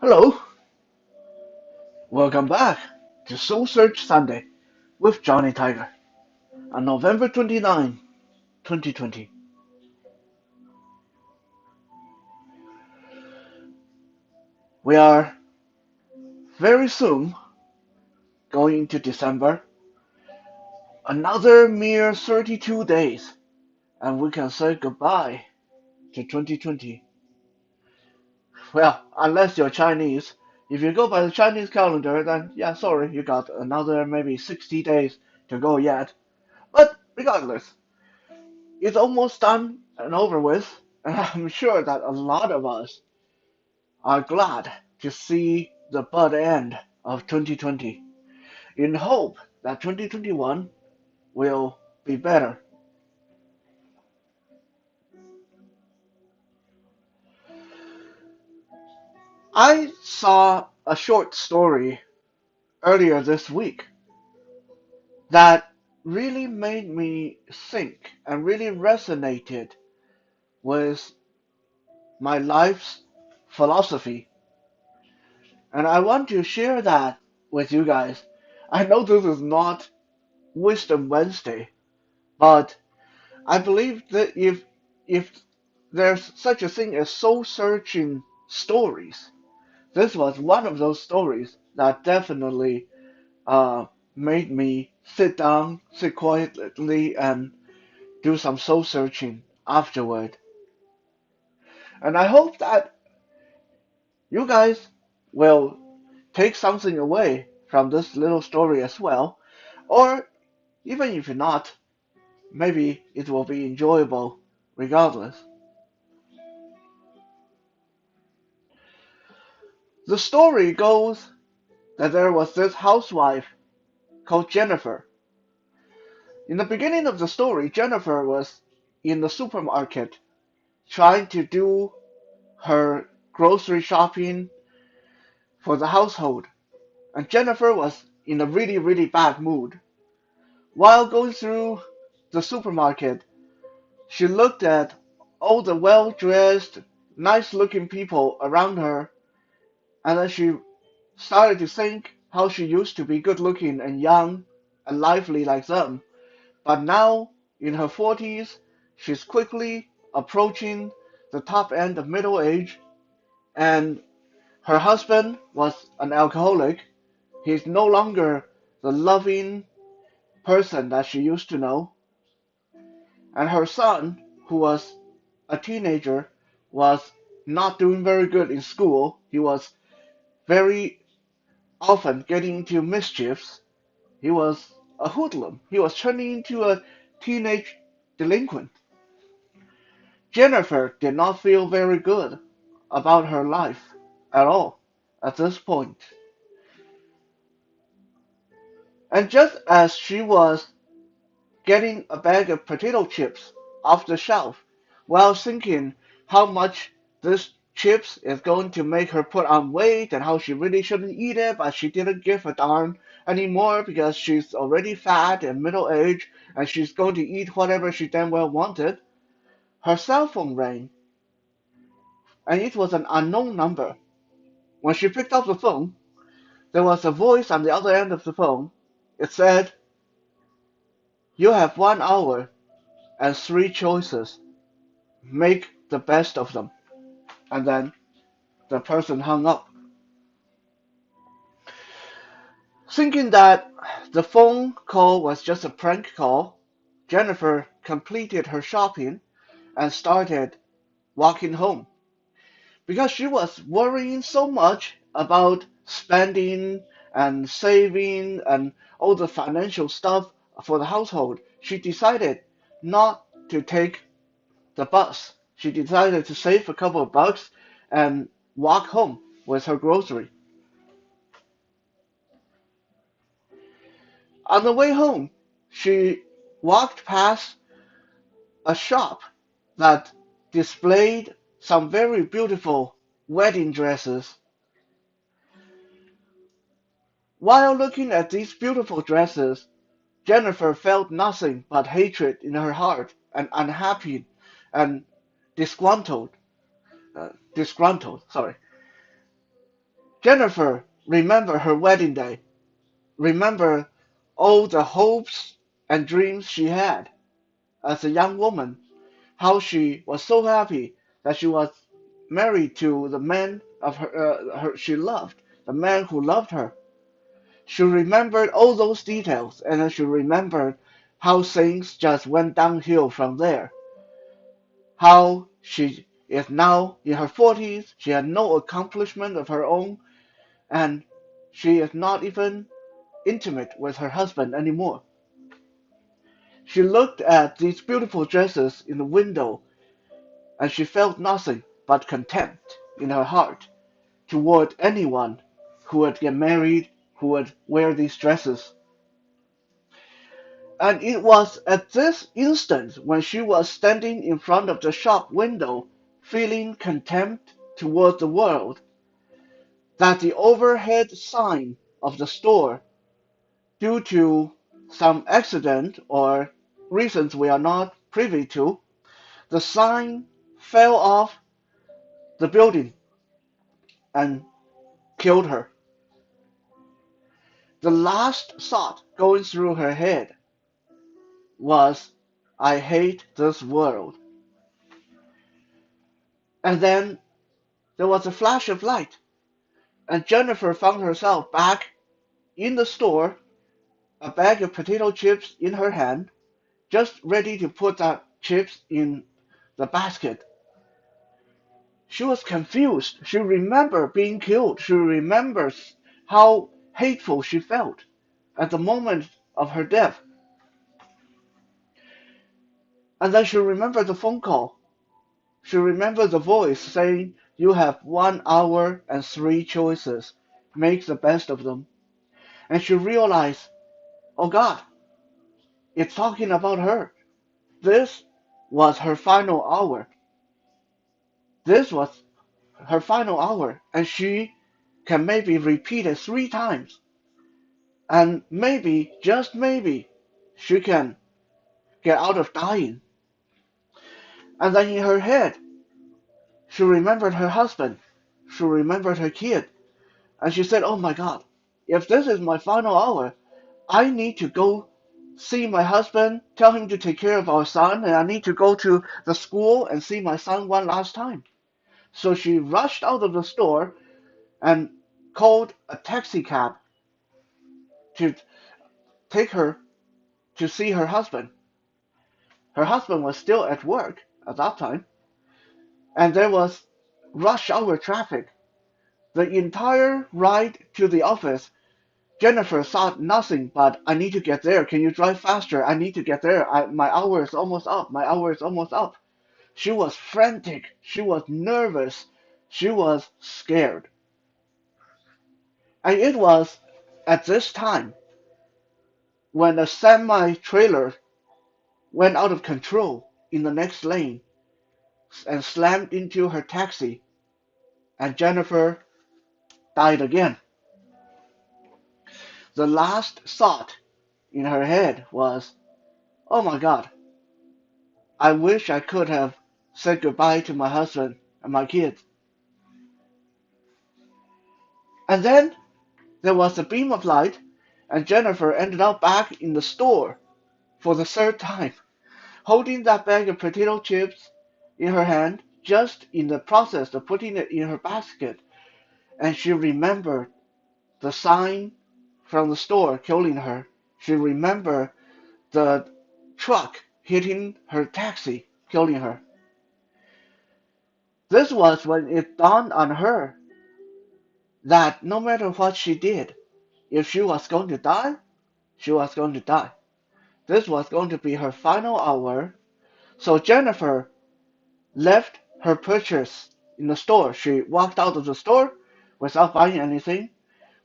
Hello, welcome back to Soul Search Sunday with Johnny Tiger on November 29, 2020. We are very soon going into December, another mere 32 days, and we can say goodbye to 2020. Well, unless you're Chinese. If you go by the Chinese calendar, then yeah, sorry, you got another maybe 60 days to go yet. But regardless, it's almost done and over with, and I'm sure that a lot of us are glad to see the butt end of 2020 in hope that 2021 will be better. I saw a short story earlier this week that really made me think and really resonated with my life's philosophy. And I want to share that with you guys. I know this is not Wisdom Wednesday, but I believe that if there's such a thing as soul searching stories, this was one of those stories that definitely uh, made me sit down, sit quietly, and do some soul searching afterward. And I hope that you guys will take something away from this little story as well, or even if you're not, maybe it will be enjoyable regardless. The story goes that there was this housewife called Jennifer. In the beginning of the story, Jennifer was in the supermarket trying to do her grocery shopping for the household, and Jennifer was in a really, really bad mood. While going through the supermarket, she looked at all the well dressed, nice looking people around her, and then she started to think how she used to be good looking and young and lively like them. But now, in her 40s, she's quickly approaching the top end of middle age, and her husband was an alcoholic. He's no longer the loving person that she used to know. And her son, who was a teenager, was not doing very good in school. He was very often getting into mischiefs. He was a hoodlum. He was turning into a teenage delinquent. Jennifer did not feel very good about her life at all at this point. And just as she was getting a bag of potato chips off the shelf while thinking how much this chips is going to make her put on weight and how she really shouldn't eat it, but she didn't give a darn anymore because she's already fat and middle aged and she's going to eat whatever she damn well wanted, her cell phone rang and it was an unknown number. When she picked up the phone, there was a voice on the other end of the phone. It said, "You have 1 hour and three choices. Make the best of them." And then the person hung up. Thinking that the phone call was just a prank call, Jennifer completed her shopping and started walking home because she was worrying so much about spending and saving and all the financial stuff for the household. She decided not to take the bus. She decided to save a couple of bucks and walk home with her grocery. On the way home, she walked past a shop that displayed some very beautiful wedding dresses. While looking at these beautiful dresses, Jennifer felt nothing but hatred in her heart and unhappy and disgruntled. Sorry. Jennifer remembered her wedding day, remembered all the hopes and dreams she had as a young woman, how she was so happy that she was married to the man of her she loved, the man who loved her. She remembered all those details, and then she remembered how things just went downhill from there. How she is now in her 40s, she had no accomplishment of her own, and she is not even intimate with her husband anymore. She looked at these beautiful dresses in the window, and she felt nothing but contempt in her heart toward anyone who would get married, who would wear these dresses. And it was at this instant when she was standing in front of the shop window, feeling contempt toward the world, that the overhead sign of the store, due to some accident or reasons we are not privy to, the sign fell off the building and killed her. The last thought going through her head was, I hate this world. And then there was a flash of light, and Jennifer found herself back in the store, a bag of potato chips in her hand, just ready to put the chips in the basket. She was confused. She remembered being killed. She remembers how hateful she felt at the moment of her death. And then she remembered the phone call. She remembered the voice saying, you have 1 hour and 3 choices. Make the best of them. And she realized, oh God, it's talking about her. This was her final hour. This was her final hour. And she can maybe repeat it 3 times. And maybe, just maybe, she can get out of dying. And then in her head, she remembered her husband. She remembered her kid. And she said, oh my God, if this is my final hour, I need to go see my husband, tell him to take care of our son, and I need to go to the school and see my son one last time. So she rushed out of the store and called a taxi cab to take her to see her husband. Her husband was still at work at that time, and there was rush hour traffic. The entire ride to the office, Jennifer thought nothing but, I need to get there. Can you drive faster? I need to get there. My hour is almost up. My hour is almost up. She was frantic. She was nervous. She was scared. And it was at this time when a semi trailer went out of control in the next lane and slammed into her taxi, and Jennifer died again. The last thought in her head was, oh my God, I wish I could have said goodbye to my husband and my kids. And then there was a beam of light, and Jennifer ended up back in the store for the third time, holding that bag of potato chips in her hand, just in the process of putting it in her basket. And she remembered the sign from the store killing her. She remembered the truck hitting her taxi, killing her. This was when it dawned on her that no matter what she did, if she was going to die, she was going to die. This was going to be her final hour. So Jennifer left her purchase in the store. She walked out of the store without buying anything,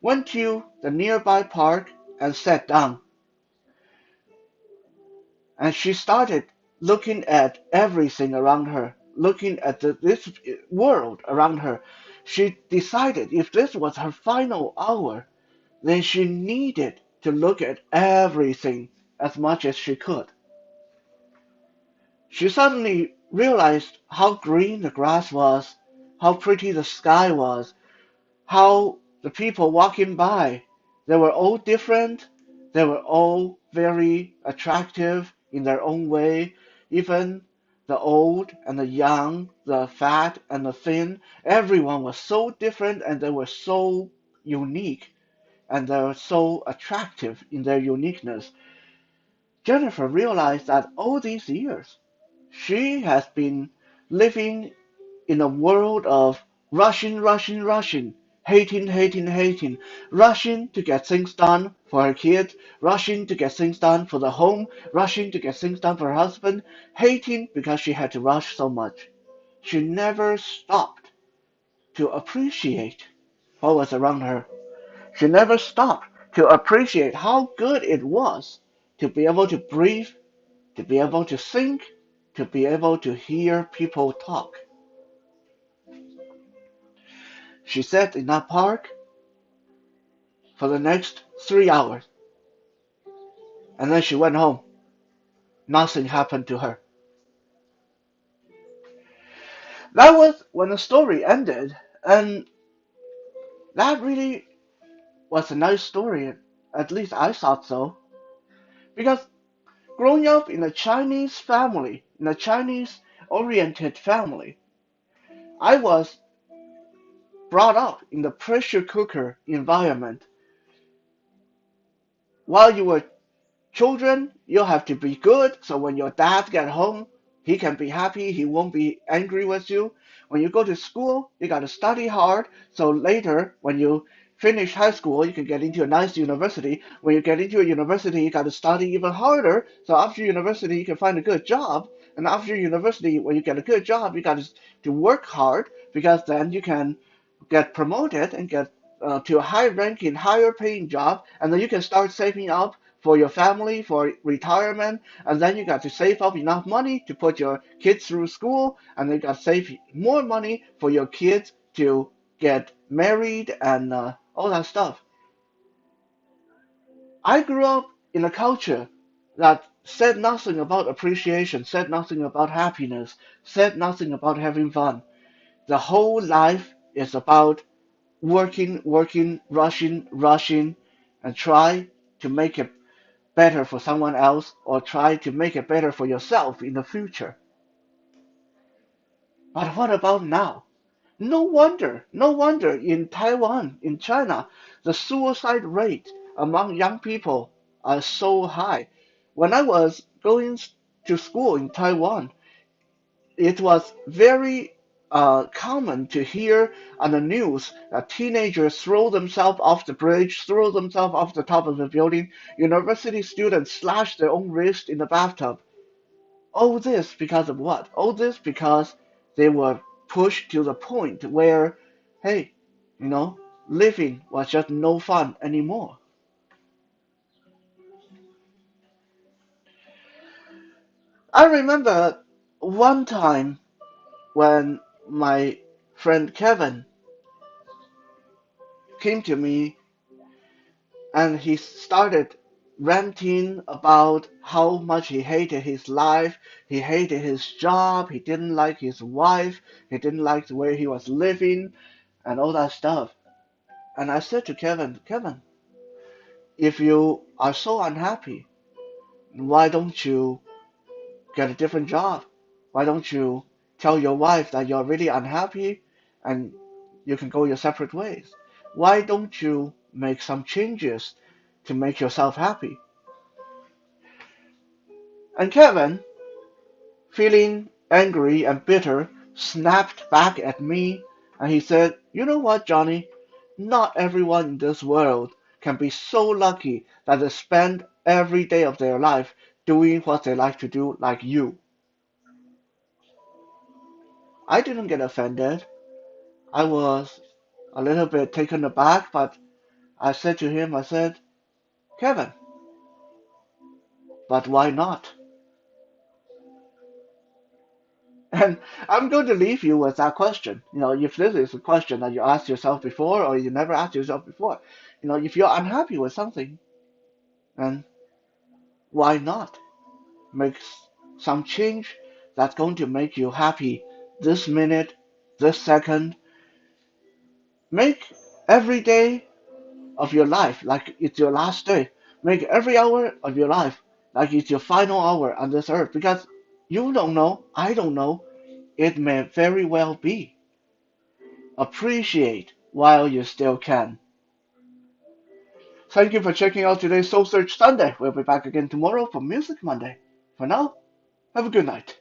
went to the nearby park and sat down. And she started looking at everything around her, looking at this world around her. She decided if this was her final hour, then she needed to look at everything as much as she could. She suddenly realized how green the grass was, how pretty the sky was, how The people walking by, they were all different. They were all very attractive in their own way. Even the old and the young, the fat and the thin, everyone was so different and they were so unique and they were so attractive in their uniqueness. Jennifer realized that all these years she has been living in a world of rushing, rushing, rushing, hating, hating, hating, rushing to get things done for her kids, rushing to get things done for the home, rushing to get things done for her husband, hating because she had to rush so much. She never stopped to appreciate what was around her. She never stopped to appreciate how good it was to be able to breathe, to be able to think, to be able to hear people talk. She sat in that park for the next 3 hours, and then she went home. Nothing happened to her. That was when the story ended, and that really was a nice story. At least I thought so. Because growing up in a Chinese family, in a Chinese oriented family, I was brought up in the pressure cooker environment. While you were children, you have to be good, so when your dad get home, he can be happy, he won't be angry with you. When you go to school, you got to study hard, so later, when you finish high school, you can get into a nice university. When you get into a university, you got to study even harder, so after university, you can find a good job. And after university, when you get a good job, you got to work hard, because then you can get promoted and get to a high ranking, higher paying job, and then you can start saving up for your family, for retirement, and then you got to save up enough money to put your kids through school, and then you got to save more money for your kids to get married and all that stuff. I grew up in a culture that said nothing about appreciation, said nothing about happiness, said nothing about having fun. The whole life is about working, working, rushing, rushing, and try to make it better for someone else or try to make it better for yourself in the future. But what about now? No wonder in Taiwan, in China, the suicide rate among young people are so high. When I was going to school in Taiwan, it was very common to hear on the news that teenagers throw themselves off the bridge, throw themselves off the top of the building. University students slash their own wrist in the bathtub. All this because of what? All this because they were pushed to the point where, hey, you know, living was just no fun anymore. I remember one time when my friend Kevin came to me and he started ranting about how much he hated his life, he hated his job, he didn't like his wife, he didn't like the way he was living, and all that stuff. And I said to Kevin, Kevin, if you are so unhappy, why don't you get a different job? Why don't you tell your wife that you're really unhappy and you can go your separate ways? Why don't you make some changes to make yourself happy? And Kevin, feeling angry and bitter, snapped back at me and he said, you know what, Johnny? Not everyone in this world can be so lucky that they spend every day of their life doing what they like to do, like you. I didn't get offended. I was a little bit taken aback, but I said to him, I said, Kevin, but why not? And I'm going to leave you with that question. If this is a question that you asked yourself before or you never asked yourself before, if you're unhappy with something, then why not make some change that's going to make you happy this minute, this second? Make every day of your life like it's your last day. Make every hour of your life like it's your final hour on this earth because you don't know, I don't know, it may very well be. Appreciate while you still can. Thank you for checking out today's Soul Search Sunday. We'll be back again tomorrow for Music Monday. For now, have a good night.